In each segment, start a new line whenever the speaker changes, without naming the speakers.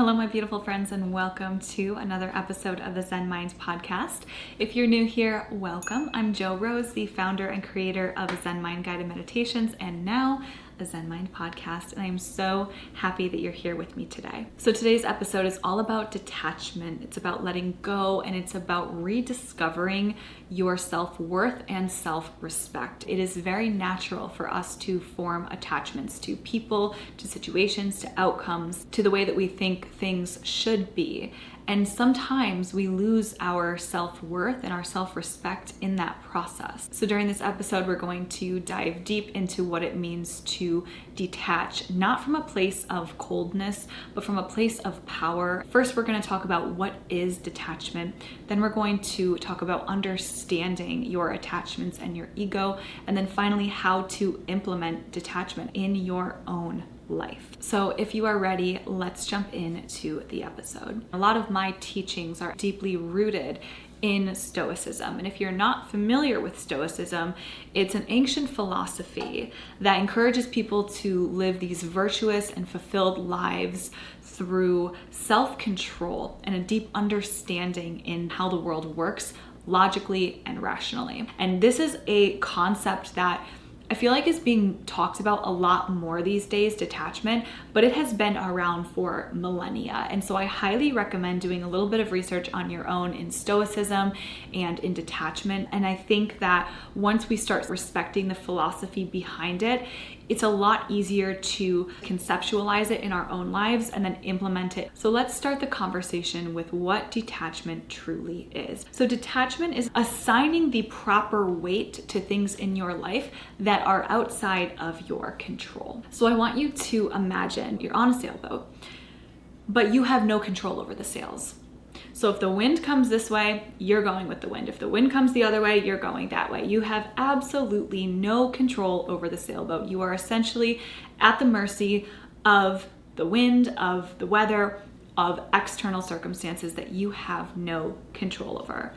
Hello, my beautiful friends, and welcome to another episode of the Zen Mind Podcast. If you're new here, welcome. I'm Jo Rose, the founder and creator of A Zen Mind Guided Meditations, and now A Zen Mind Podcast, and I am so happy that you're here with me today. So today's episode is all about detachment. It's about letting go, and it's about rediscovering your self-worth and self-respect. It is very natural for us to form attachments to people, to situations, to outcomes, to the way that we think things should be. And sometimes we lose our self-worth and our self-respect in that process. So during this episode, we're going to dive deep into what it means to detach, not from a place of coldness, but from a place of power. First, we're going to talk about what is detachment. Then we're going to talk about understanding your attachments and your ego. And then finally, how to implement detachment in your own life. So if you are ready, let's jump into the episode. A lot of my teachings are deeply rooted in Stoicism. And if you're not familiar with Stoicism, it's an ancient philosophy that encourages people to live these virtuous and fulfilled lives through self-control and a deep understanding in how the world works logically and rationally. And this is a concept that I feel like is being talked about a lot more these days, detachment, but it has been around for millennia. And so I highly recommend doing a little bit of research on your own in Stoicism and in detachment. And I think that once we start respecting the philosophy behind it, it's a lot easier to conceptualize it in our own lives and then implement it. So let's start the conversation with what detachment truly is. So detachment is assigning the proper weight to things in your life that are outside of your control. So I want you to imagine you're on a sailboat, but you have no control over the sails. So if the wind comes this way, you're going with the wind. If the wind comes the other way, you're going that way. You have absolutely no control over the sailboat. You are essentially at the mercy of the wind, of the weather, of external circumstances that you have no control over.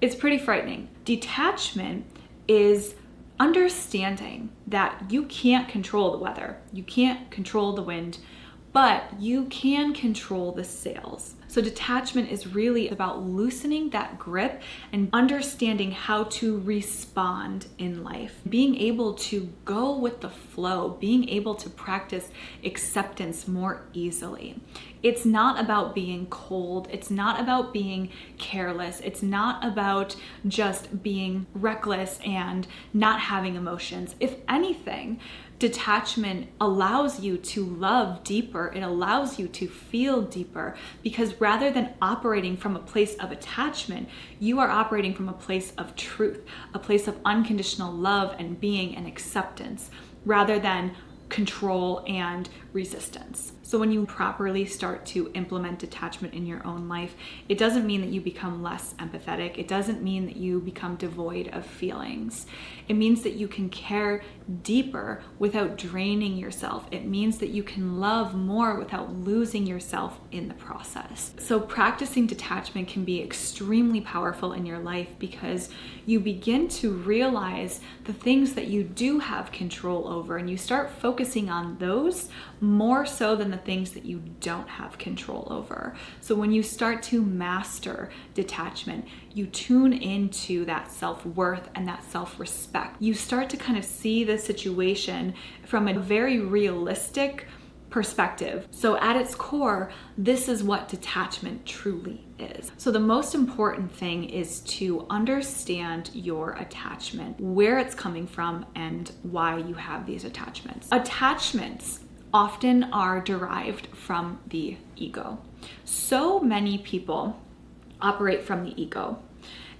It's pretty frightening. Detachment is understanding that you can't control the weather, you can't control the wind, but you can control the sails. So detachment is really about loosening that grip and understanding how to respond in life. Being able to go with the flow, being able to practice acceptance more easily. It's not about being cold. It's not about being careless. It's not about just being reckless and not having emotions. If anything, detachment allows you to love deeper. It allows you to feel deeper, because rather than operating from a place of attachment, you are operating from a place of truth, a place of unconditional love and being and acceptance, rather than control and resistance. So when you properly start to implement detachment in your own life, it doesn't mean that you become less empathetic. It doesn't mean that you become devoid of feelings. It means that you can care deeper without draining yourself. It means that you can love more without losing yourself in the process. So practicing detachment can be extremely powerful in your life, because you begin to realize the things that you do have control over, and you start focusing on those more so than the things that you don't have control over. So when you start to master detachment, you tune into that self-worth and that self-respect. You start to kind of see the situation from a very realistic perspective. So at its core, this is what detachment truly is. So the most important thing is to understand your attachment, where it's coming from, and why you have these attachments. Attachments often are derived from the ego. So many people operate from the ego,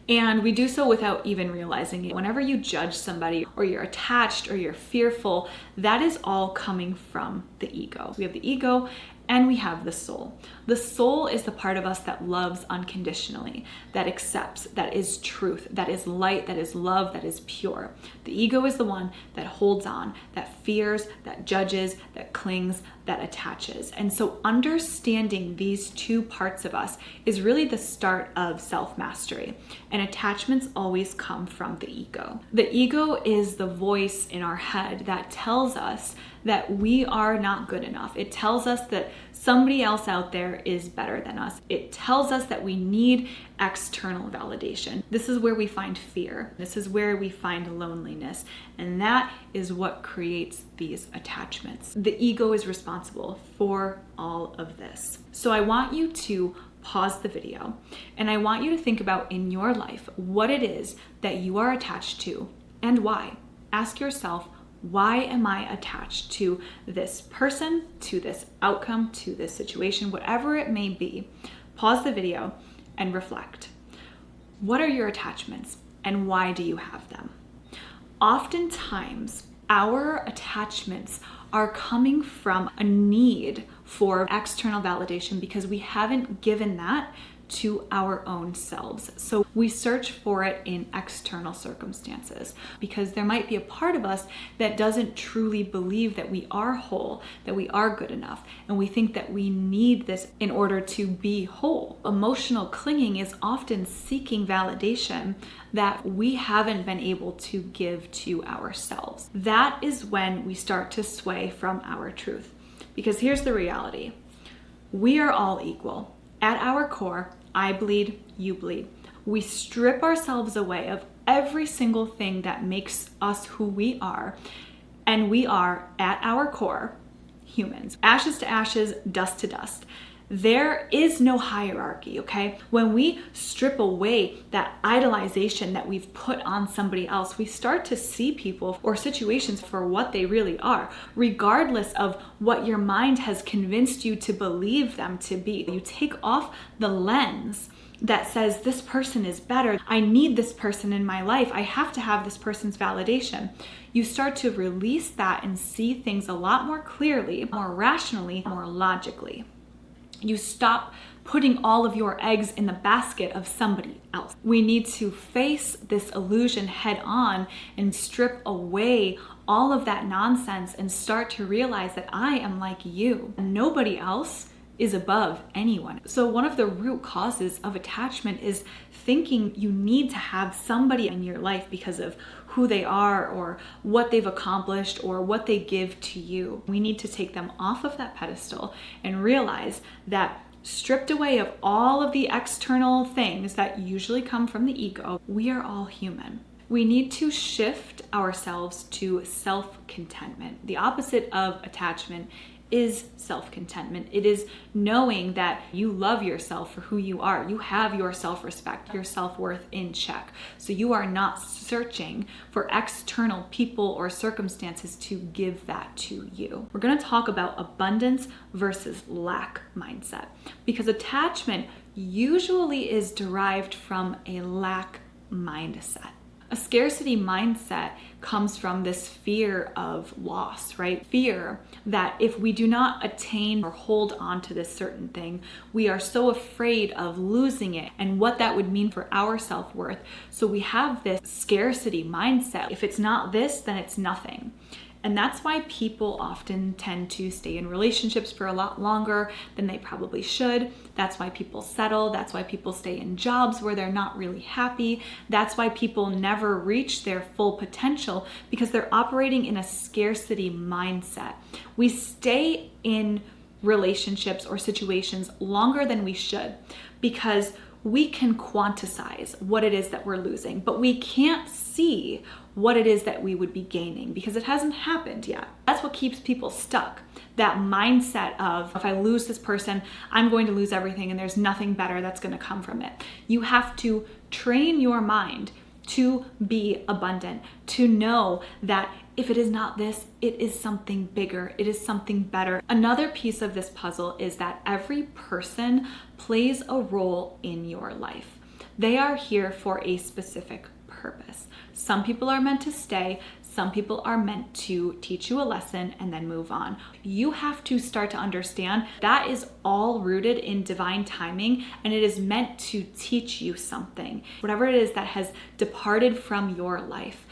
and we do so without even realizing it. Whenever you judge somebody, or you're attached, or you're fearful, that is all coming from the ego. We have the ego and we have the soul. The soul is the part of us that loves unconditionally, that accepts, that is truth, that is light, that is love, that is pure. The ego is the one that holds on, that fears, that judges, that clings, that attaches. And so understanding these two parts of us is really the start of self-mastery. And attachments always come from the ego. The ego is the voice in our head that tells us that we are not good enough. It tells us that somebody else out there is better than us. It tells us that we need external validation. This is where we find fear. This is where we find loneliness. And that is what creates these attachments. The ego is responsible for all of this. So I want you to pause the video and I want you to think about in your life what it is that you are attached to and why. Ask yourself, why am I attached to this person, to this outcome, to this situation, whatever it may be? Pause the video and reflect. What are your attachments and why do you have them? Oftentimes, our attachments are coming from a need for external validation because we haven't given that to our own selves. So we search for it in external circumstances because there might be a part of us that doesn't truly believe that we are whole, that we are good enough, and we think that we need this in order to be whole. Emotional clinging is often seeking validation that we haven't been able to give to ourselves. That is when we start to sway from our truth. Because here's the reality. We are all equal. At our core, I bleed, you bleed. We strip ourselves away of every single thing that makes us who we are. And we are, at our core, humans. Ashes to ashes, dust to dust. There is no hierarchy, okay? When we strip away that idolization that we've put on somebody else, we start to see people or situations for what they really are, regardless of what your mind has convinced you to believe them to be. You take off the lens that says this person is better. I need this person in my life. I have to have this person's validation. You start to release that and see things a lot more clearly, more rationally, more logically. You stop putting all of your eggs in the basket of somebody else. We need to face this illusion head on and strip away all of that nonsense and start to realize that I am like you and nobody else is above anyone. So one of the root causes of attachment is thinking you need to have somebody in your life because of who they are or what they've accomplished or what they give to you. We need to take them off of that pedestal and realize that stripped away of all of the external things that usually come from the ego, we are all human. We need to shift ourselves to self-contentment. The opposite of attachment is self-contentment. It is knowing that you love yourself for who you are. You have your self-respect, your self-worth in check. So you are not searching for external people or circumstances to give that to you. We're going to talk about abundance versus lack mindset because attachment usually is derived from a lack mindset. A scarcity mindset comes from this fear of loss, right? Fear that if we do not attain or hold on to this certain thing, we are so afraid of losing it and what that would mean for our self-worth. So we have this scarcity mindset. If it's not this, then it's nothing. And that's why people often tend to stay in relationships for a lot longer than they probably should. That's why people settle. That's why people stay in jobs where they're not really happy. That's why people never reach their full potential because they're operating in a scarcity mindset. We stay in relationships or situations longer than we should because we can quantize what it is that we're losing, but we can't see what it is that we would be gaining because it hasn't happened yet. That's what keeps people stuck. That mindset of if I lose this person, I'm going to lose everything and there's nothing better that's going to come from it. You have to train your mind to be abundant, to know that if it is not this, it is something bigger, it is something better. Another piece of this puzzle is that every person plays a role in your life. They are here for a specific purpose. Some people are meant to stay, some people are meant to teach you a lesson and then move on. You have to start to understand that is all rooted in divine timing and it is meant to teach you something. Whatever it is that has departed from your life,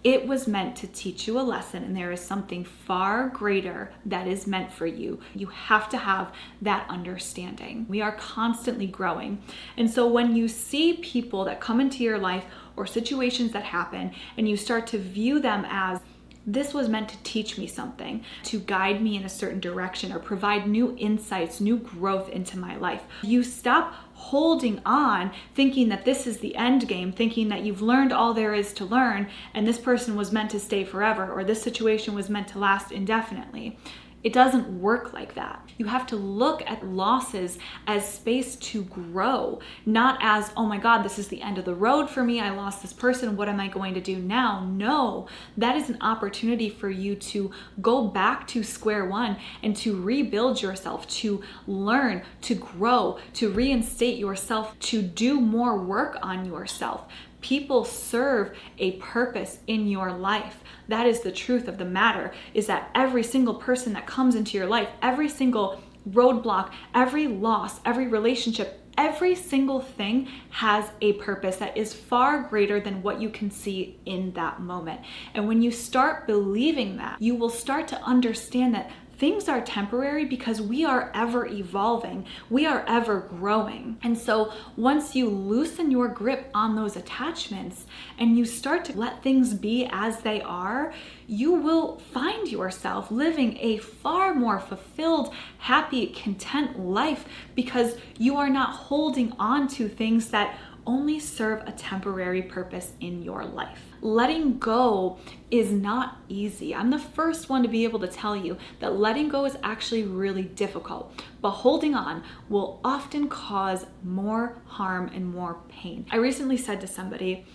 It was meant to teach you a lesson, and there is something far greater that is meant for you. You have to have that understanding. We are constantly growing. And so when you see people that come into your life or situations that happen, and you start to view them as, this was meant to teach me something, to guide me in a certain direction, or provide new insights, new growth into my life. You stop holding on thinking that this is the end game, thinking that you've learned all there is to learn and this person was meant to stay forever, or this situation was meant to last indefinitely. It doesn't work like that. You have to look at losses as space to grow, not as, oh my God, this is the end of the road for me. I lost this person. What am I going to do now? No, that is an opportunity for you to go back to square one and to rebuild yourself, to learn, to grow, to reinstate yourself, to do more work on yourself. People serve a purpose in your life. That is the truth of the matter, is that every single person that comes into your life, every single roadblock, every loss, every relationship, every single thing has a purpose that is far greater than what you can see in that moment. And when you start believing that, you will start to understand that things are temporary because we are ever evolving. We are ever growing. And so once you loosen your grip on those attachments and you start to let things be as they are, you will find yourself living a far more fulfilled, happy, content life because you are not holding on to things that only serve a temporary purpose in your life. Letting go is not easy. I'm the first one to be able to tell you that letting go is actually really difficult, but holding on will often cause more harm and more pain. I recently said to somebody,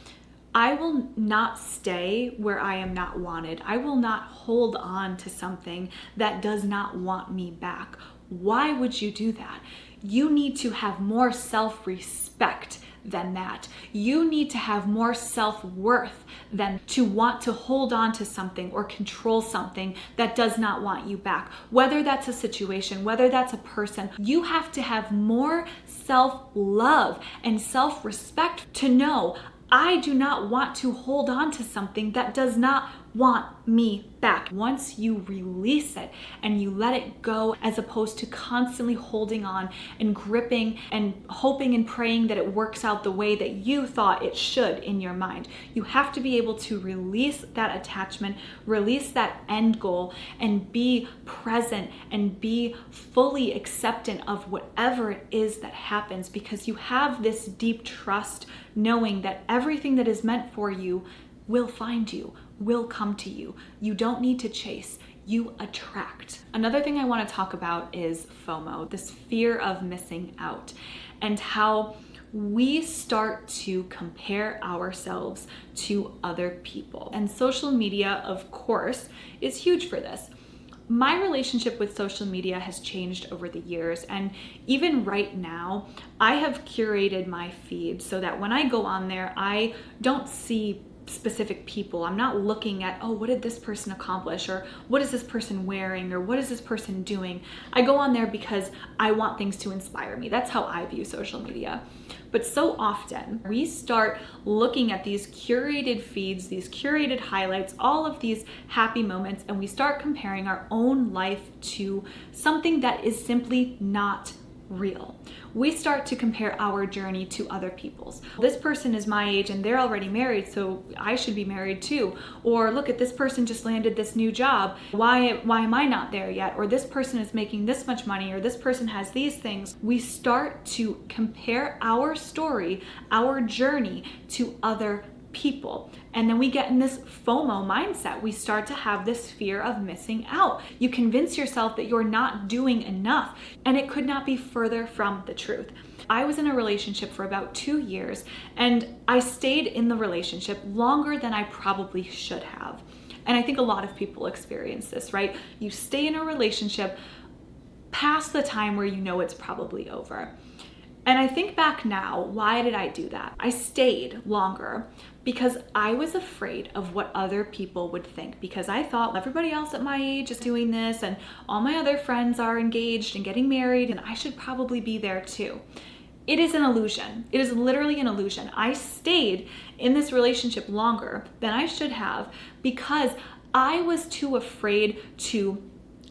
I will not stay where I am not wanted. I will not hold on to something that does not want me back. Why would you do that? You need to have more self-respect than that. You need to have more self-worth than to want to hold on to something or control something that does not want you back. Whether that's a situation, whether that's a person, you have to have more self-love and self-respect to know, I do not want to hold on to something that does not want me back. Once you release it and you let it go, as opposed to constantly holding on and gripping and hoping and praying that it works out the way that you thought it should in your mind. You have to be able to release that attachment, release that end goal, and be present and be fully acceptant of whatever it is that happens, because you have this deep trust knowing that everything that is meant for you will find you, will come to you. You don't need to chase, you attract. Another thing I want to talk about is FOMO, this fear of missing out, and how we start to compare ourselves to other people. And social media, of course, is huge for this. My relationship with social media has changed over the years, and even right now, I have curated my feed so that when I go on there, I don't see specific people. I'm not looking at, oh, what did this person accomplish, or what is this person wearing, or what is this person doing. I go on there because I want things to inspire me. That's how I view social media. But so often we start looking at these curated feeds, these curated highlights, all of these happy moments, and we start comparing our own life to something that is simply not real. We start to compare our journey to other people's. This person is my age and they're already married, so I should be married too. Or look at this person just landed this new job. Why am I not there yet? Or this person is making this much money, or this person has these things. We start to compare our story, our journey to other people. And then we get in this FOMO mindset. We start to have this fear of missing out. You convince yourself that you're not doing enough, and it could not be further from the truth. I was in a relationship for about 2 years, and I stayed in the relationship longer than I probably should have. And I think a lot of people experience this, right? You stay in a relationship past the time where you know it's probably over. And I think back now, why did I do that? I stayed longer because I was afraid of what other people would think, because I thought everybody else at my age is doing this and all my other friends are engaged and getting married, and I should probably be there too. It is an illusion. It is literally an illusion. I stayed in this relationship longer than I should have because I was too afraid to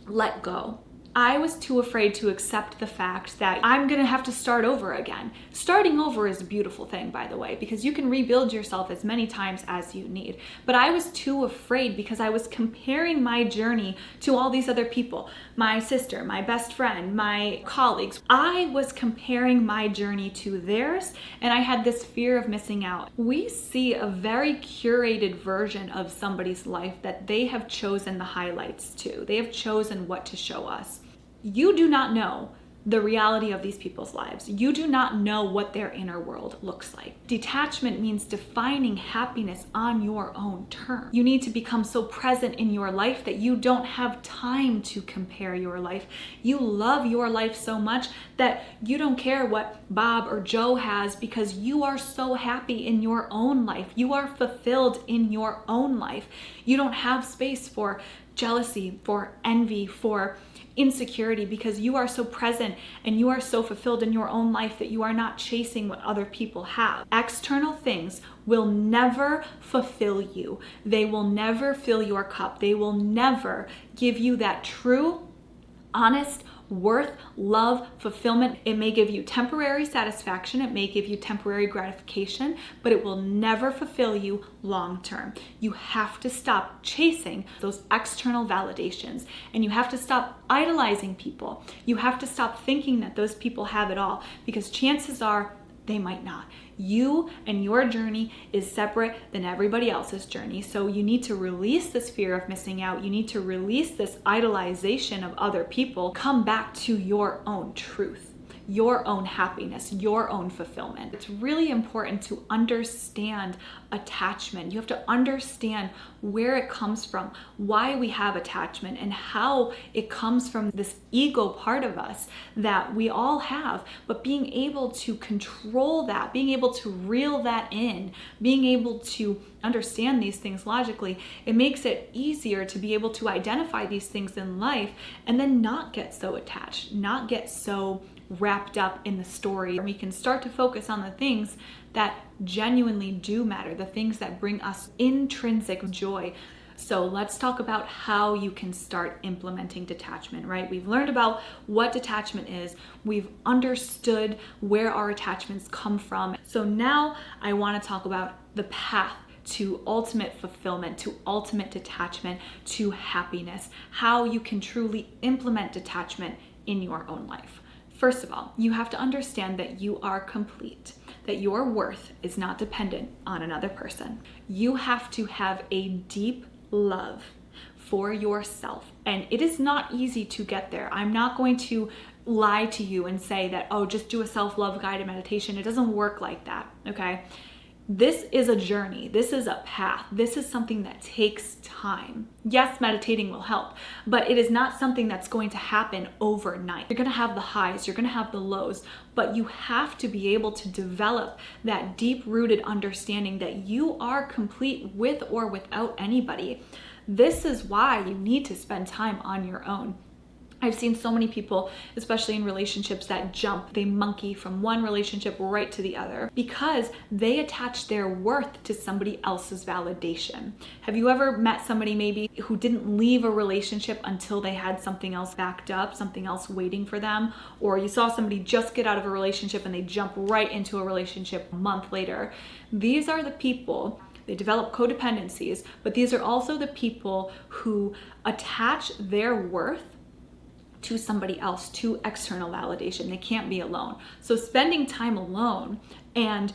let go. I was too afraid to accept the fact that I'm going to have to start over again. Starting over is a beautiful thing, by the way, because you can rebuild yourself as many times as you need. But I was too afraid because I was comparing my journey to all these other people, my sister, my best friend, my colleagues. I was comparing my journey to theirs, and I had this fear of missing out. We see a very curated version of somebody's life that they have chosen the highlights to. They have chosen what to show us. You do not know the reality of these people's lives. You do not know what their inner world looks like. Detachment means defining happiness on your own terms. You need to become so present in your life that you don't have time to compare your life. You love your life so much that you don't care what Bob or Joe has because you are so happy in your own life. You are fulfilled in your own life. You don't have space for jealousy, for envy, for insecurity because you are so present and you are so fulfilled in your own life that you are not chasing what other people have. External things will never fulfill you. They will never fill your cup. They will never give you that true, honest worth, love, fulfillment. It may give you temporary satisfaction. It may give you temporary gratification, but it will never fulfill you long term. You have to stop chasing those external validations, and you have to stop idolizing people. You have to stop thinking that those people have it all, because chances are they might not. You and your journey is separate than everybody else's journey. So you need to release this fear of missing out. You need to release this idolization of other people. Come back to your own truth, your own happiness, your own fulfillment. It's really important to understand attachment. You have to understand where it comes from, why we have attachment, and how it comes from this ego part of us that we all have. But being able to control that, being able to reel that in, being able to understand these things logically, it makes it easier to be able to identify these things in life and then not get so attached, not get so wrapped up in the story. We can start to focus on the things that genuinely do matter, the things that bring us intrinsic joy. So let's talk about how you can start implementing detachment, right? We've learned about what detachment is. We've understood where our attachments come from. So now I want to talk about the path to ultimate fulfillment, to ultimate detachment, to happiness, how you can truly implement detachment in your own life. First of all, you have to understand that you are complete, that your worth is not dependent on another person. You have to have a deep love for yourself, and it is not easy to get there. I'm not going to lie to you and say that, oh, just do a self-love guided meditation. It doesn't work like that, okay? This is a journey. This is a path. This is something that takes time. Yes, meditating will help, but it is not something that's going to happen overnight. You're going to have the highs, you're going to have the lows, but you have to be able to develop that deep-rooted understanding that you are complete with or without anybody. This is why you need to spend time on your own. I've seen so many people, especially in relationships, that jump. They monkey from one relationship right to the other because they attach their worth to somebody else's validation. Have you ever met somebody maybe who didn't leave a relationship until they had something else backed up, something else waiting for them? Or you saw somebody just get out of a relationship and they jump right into a relationship a month later. These are the people. They develop codependencies, but these are also the people who attach their worth to somebody else, to external validation. They can't be alone. So spending time alone and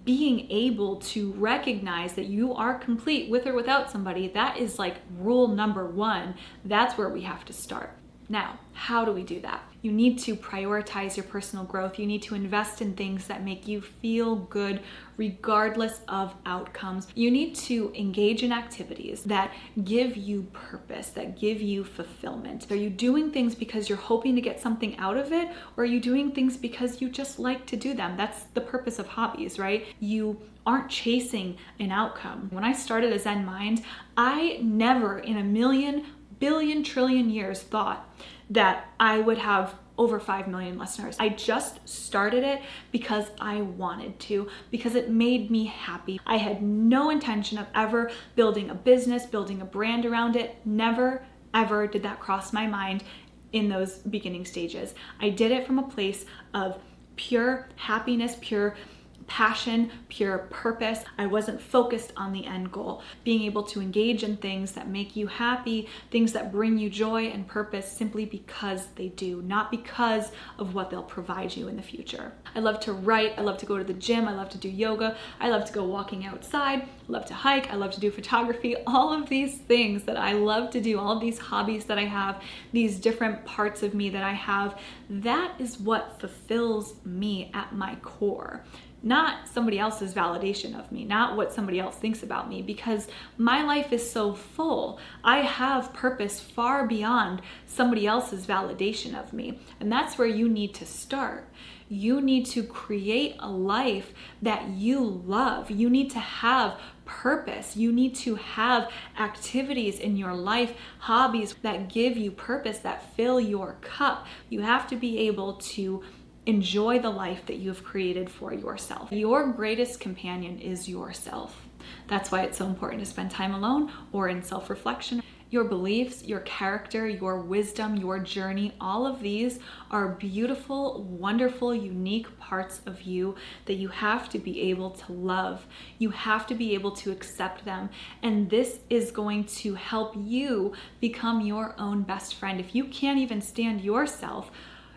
being able to recognize that you are complete with or without somebody, that is like rule number one. That's where we have to start. Now, how do we do that? You need to prioritize your personal growth. You need to invest in things that make you feel good regardless of outcomes. You need to engage in activities that give you purpose, that give you fulfillment. Are you doing things because you're hoping to get something out of it, or are you doing things because you just like to do them? That's the purpose of hobbies, right? You aren't chasing an outcome. When I started A Zen Mind, I never in a million, billion, trillion years thought that I would have over 5 million listeners. I just started it because I wanted to, because it made me happy. I had no intention of ever building a business, building a brand around it. Never, ever did that cross my mind in those beginning stages. I did it from a place of pure happiness, pure passion, pure purpose. I wasn't focused on the end goal. Being able to engage in things that make you happy, things that bring you joy and purpose simply because they do, not because of what they'll provide you in the future. I love to write. I love to go to the gym. I love to do yoga. I love to go walking outside. I love to hike. I love to do photography. All of these things that I love to do, all of these hobbies that I have, these different parts of me that I have, that is what fulfills me at my core. Not somebody else's validation of me, not what somebody else thinks about me, because my life is so full. I have purpose far beyond somebody else's validation of me. And that's where you need to start. You need to create a life that you love. You need to have purpose. You need to have activities in your life, hobbies that give you purpose, that fill your cup. You have to be able to enjoy the life that you've created for yourself. Your greatest companion is yourself. That's why it's so important to spend time alone or in self-reflection. Your beliefs, your character, your wisdom, your journey, all of these are beautiful, wonderful, unique parts of you that you have to be able to love. You have to be able to accept them. And this is going to help you become your own best friend. If you can't even stand yourself,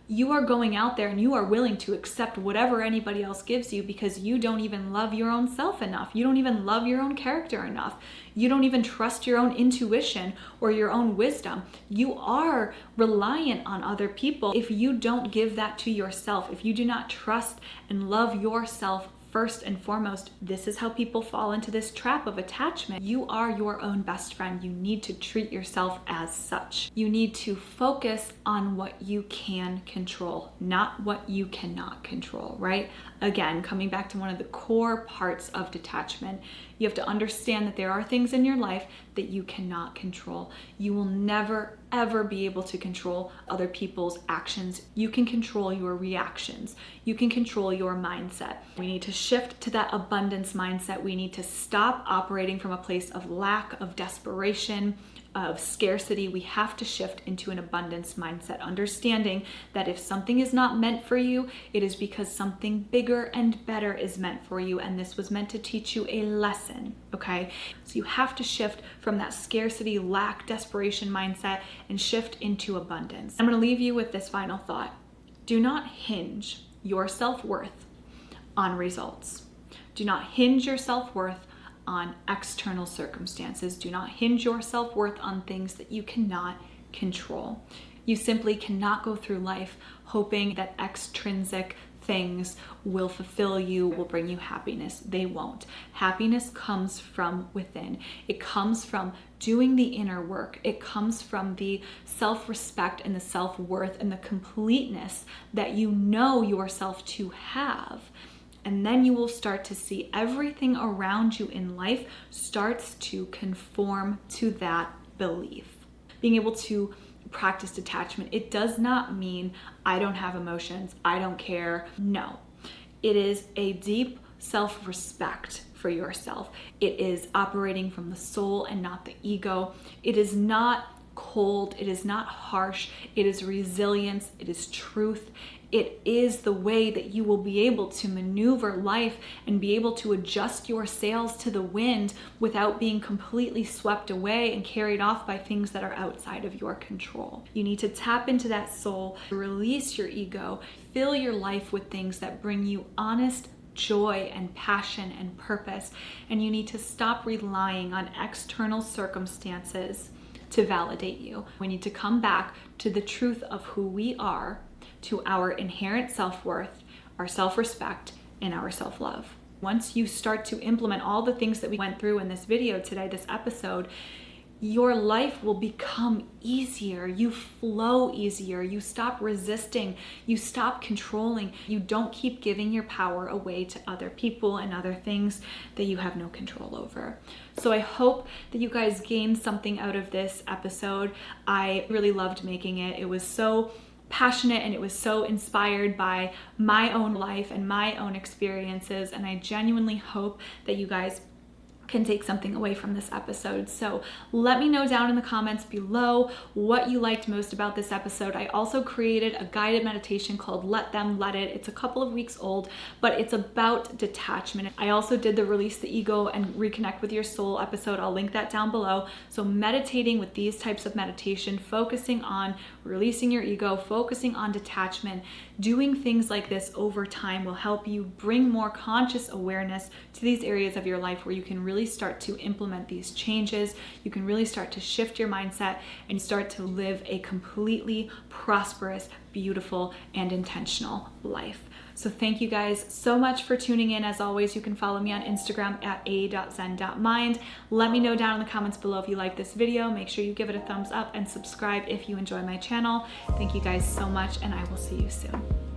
you are going out there and you are willing to accept whatever anybody else gives you because you don't even love your own self enough. You don't even love your own character enough. You don't even trust your own intuition or your own wisdom. You are reliant on other people. If you don't give that to yourself, if you do not trust and love yourself first and foremost, this is how people fall into this trap of attachment. You are your own best friend. You need to treat yourself as such. You need to focus on what you can control, not what you cannot control, right? Again, coming back to one of the core parts of detachment, you have to understand that there are things in your life that you cannot control. You will never, ever be able to control other people's actions. You can control your reactions. You can control your mindset. We need to shift to that abundance mindset. We need to stop operating from a place of lack, of desperation, of scarcity. We have to shift into an abundance mindset, understanding that if something is not meant for you, it is because something bigger and better is meant for you, and this was meant to teach you a lesson, okay? So you have to shift from that scarcity, lack, desperation mindset and shift into abundance. I'm going to leave you with this final thought. Do not hinge your self-worth on results. Do not hinge your self-worth on external circumstances. Do not hinge your self-worth on things that you cannot control. You simply cannot go through life hoping that extrinsic things will fulfill you, will bring you happiness. They won't. Happiness comes from within. It comes from doing the inner work. It comes from the self-respect and the self-worth and the completeness that you know yourself to have. And then you will start to see everything around you in life starts to conform to that belief. Being able to practice detachment, it does not mean I don't have emotions, I don't care. No, it is a deep self-respect for yourself. It is operating from the soul and not the ego. It is not cold, it is not harsh, it is resilience, it is truth. It is the way that you will be able to maneuver life and be able to adjust your sails to the wind without being completely swept away and carried off by things that are outside of your control. You need to tap into that soul, release your ego, fill your life with things that bring you honest joy and passion and purpose. And you need to stop relying on external circumstances to validate you. We need to come back to the truth of who we are, to our inherent self-worth, our self-respect, and our self-love. Once you start to implement all the things that we went through in this video today, this episode, your life will become easier. You flow easier. You stop resisting. You stop controlling. You don't keep giving your power away to other people and other things that you have no control over. So I hope that you guys gained something out of this episode. I really loved making it. It was so passionate and it was so inspired by my own life and my own experiences. And I genuinely hope that you guys can take something away from this episode. So let me know down in the comments below what you liked most about this episode. I also created a guided meditation called Let Them Let It. It's a couple of weeks old, but it's about detachment. I also did the Release the Ego and Reconnect with Your Soul episode. I'll link that down below. So meditating with these types of meditation, focusing on releasing your ego, focusing on detachment, doing things like this over time will help you bring more conscious awareness to these areas of your life where you can really start to implement these changes. You can really start to shift your mindset and start to live a completely prosperous, beautiful, and intentional life. So thank you guys so much for tuning in. As always, you can follow me on Instagram at a.zen.mind. Let me know down in the comments below if you like this video. Make sure you give it a thumbs up and subscribe if you enjoy my channel. Thank you guys so much, and I will see you soon.